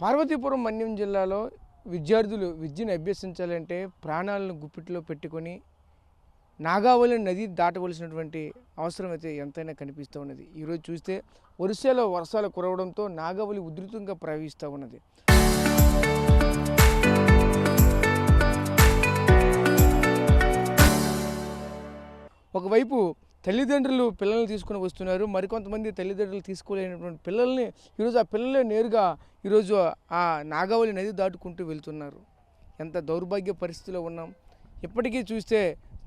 పార్వతీపురం మన్యం జిల్లాలో విద్యార్థులు విద్యను అభ్యసించాలంటే ప్రాణాలను గుప్పిట్లో పెట్టుకొని నాగావళి నది దాటవలసినటువంటి అవసరం అయితే ఎంతైనా కనిపిస్తూ ఉన్నది. ఈరోజు చూస్తే వర్షాలు కురవడంతో నాగావళి ఉధృతంగా ప్రవహిస్తూ ఉన్నది. ఒకవైపు తల్లిదండ్రులు పిల్లల్ని తీసుకుని వస్తున్నారు, మరికొంతమంది తల్లిదండ్రులు తీసుకోలేనటువంటి పిల్లల్ని ఈరోజు ఆ పిల్లలే నేరుగా ఈరోజు ఆ నాగావళి నది దాటుకుంటూ వెళ్తున్నారు. ఎంత దౌర్భాగ్య పరిస్థితిలో ఉన్నాం. ఇప్పటికీ చూస్తే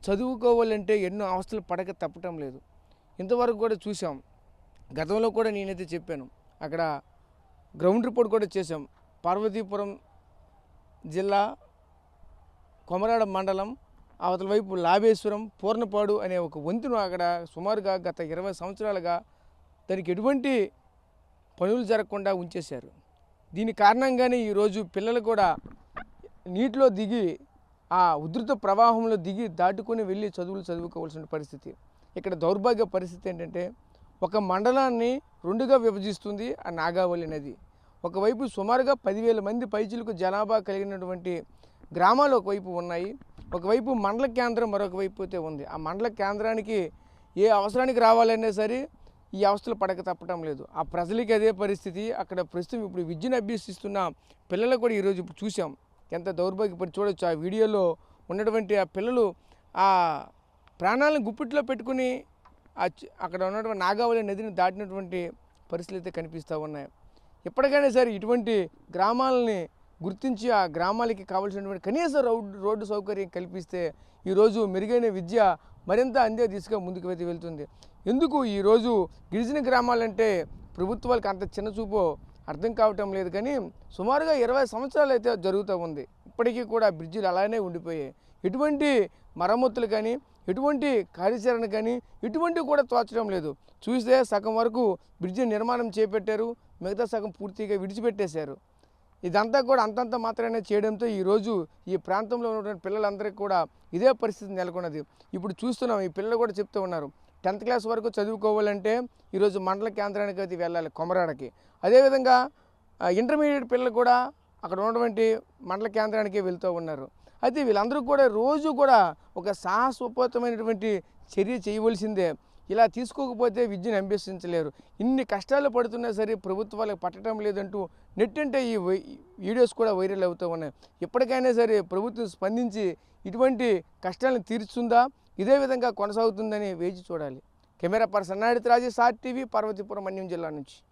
చదువుకోవాలంటే ఎన్నో అవస్థలు పడక తప్పటం లేదు. ఇంతవరకు కూడా చూసాం, గతంలో కూడా నేనైతే చెప్పాను, అక్కడ గ్రౌండ్ రిపోర్ట్ కూడా చేశాం. పార్వతీపురం జిల్లా కొమరాడ మండలం అవతల వైపు లాభేశ్వరం పూర్ణపాడు అనే ఒక వంతెన అక్కడ సుమారుగా గత 20 సంవత్సరాలుగా దానికి ఎటువంటి పనులు జరగకుండా ఉంచేశారు. దీని కారణంగానే ఈరోజు పిల్లలు కూడా నీటిలో దిగి ఆ ఉధృత ప్రవాహంలో దిగి దాటుకొని వెళ్ళి చదువుకోవాల్సిన పరిస్థితి. ఇక్కడ దౌర్భాగ్య పరిస్థితి ఏంటంటే, ఒక మండలాన్ని రెండుగా విభజిస్తుంది ఆ నాగావళి నది. ఒకవైపు సుమారుగా 10,000 మంది పైచిలకు జనాభా కలిగినటువంటి గ్రామాలు ఒకవైపు ఉన్నాయి. ఒకవైపు మండల కేంద్రం మరొక వైపు అయితే ఉంది. ఆ మండల కేంద్రానికి ఏ అవసరానికి రావాలన్నా సరే ఈ అవస్థలు పడక తప్పటం లేదు. ఆ ప్రజలకి అదే పరిస్థితి. అక్కడ ప్రస్తుతం ఇప్పుడు విద్యను అభ్యసిస్తున్న పిల్లలు కూడా ఈరోజు చూసాం ఎంత దౌర్భాగ్యపడి చూడొచ్చు. ఆ వీడియోలో ఉన్నటువంటి ఆ పిల్లలు ఆ ప్రాణాలను గుప్పిట్లో పెట్టుకుని అక్కడ ఉన్నటువంటి నాగావళి నదిని దాటినటువంటి పరిస్థితులు అయితే కనిపిస్తూ ఉన్నాయి. ఎప్పటికైనా సరే ఇటువంటి గ్రామాలని గుర్తించి ఆ గ్రామాలకి కావాల్సినటువంటి కనీస రోడ్డు సౌకర్యం కల్పిస్తే ఈరోజు మెరుగైన విద్య మరింత అందే దిశగా ముందుకు వెళ్తుంది. ఎందుకు ఈరోజు గిరిజన గ్రామాలంటే ప్రభుత్వాలకు అంత చిన్న చూపు అర్థం కావటం లేదు, కానీ సుమారుగా 20 సంవత్సరాలు అయితే జరుగుతూ ఉంది. ఇప్పటికీ కూడా బ్రిడ్జిలు అలానే ఉండిపోయాయి. ఎటువంటి మరమ్మతులు కానీ, ఎటువంటి కార్యాచరణ కానీ ఎటువంటివి కూడా తోచడం లేదు. చూస్తే సగం వరకు బ్రిడ్జి నిర్మాణం చేపట్టారు, మిగతా సగం పూర్తిగా విడిచిపెట్టేశారు. ఇదంతా కూడా అంతంత మాత్రమే చేయడంతో ఈరోజు ఈ ప్రాంతంలో ఉన్నటువంటి పిల్లలందరికీ కూడా ఇదే పరిస్థితి నెలకొన్నది. ఇప్పుడు చూస్తున్నాం, ఈ పిల్లలు కూడా చెప్తూ ఉన్నారు, 10th క్లాస్ వరకు చదువుకోవాలంటే ఈరోజు మండల కేంద్రానికి అయితే వెళ్ళాలి, కొమరాడకి. అదేవిధంగా ఇంటర్మీడియట్ పిల్లలు కూడా అక్కడ ఉన్నటువంటి మండల కేంద్రానికి వెళ్తూ ఉన్నారు. అయితే వీళ్ళందరూ కూడా రోజు కూడా ఒక సాహసోపేతమైనటువంటి చర్య చేయవలసిందే. ఇలా తీసుకోకపోతే విద్యను అభ్యసించలేరు. ఇన్ని కష్టాలు పడుతున్నా సరే ప్రభుత్వాలకు పట్టడం లేదంటూ నెట్ అంటే ఈ వీడియోస్ కూడా వైరల్ అవుతూ ఉన్నాయి. ఎప్పటికైనా సరే ప్రభుత్వం స్పందించి ఇటువంటి కష్టాలను తీర్చుతుందా, ఇదే విధంగా కొనసాగుతుందని వేచి చూడాలి. Camera person Naidu Rajesh, RTV, Parvathipuram Manyam జిల్లా నుంచి.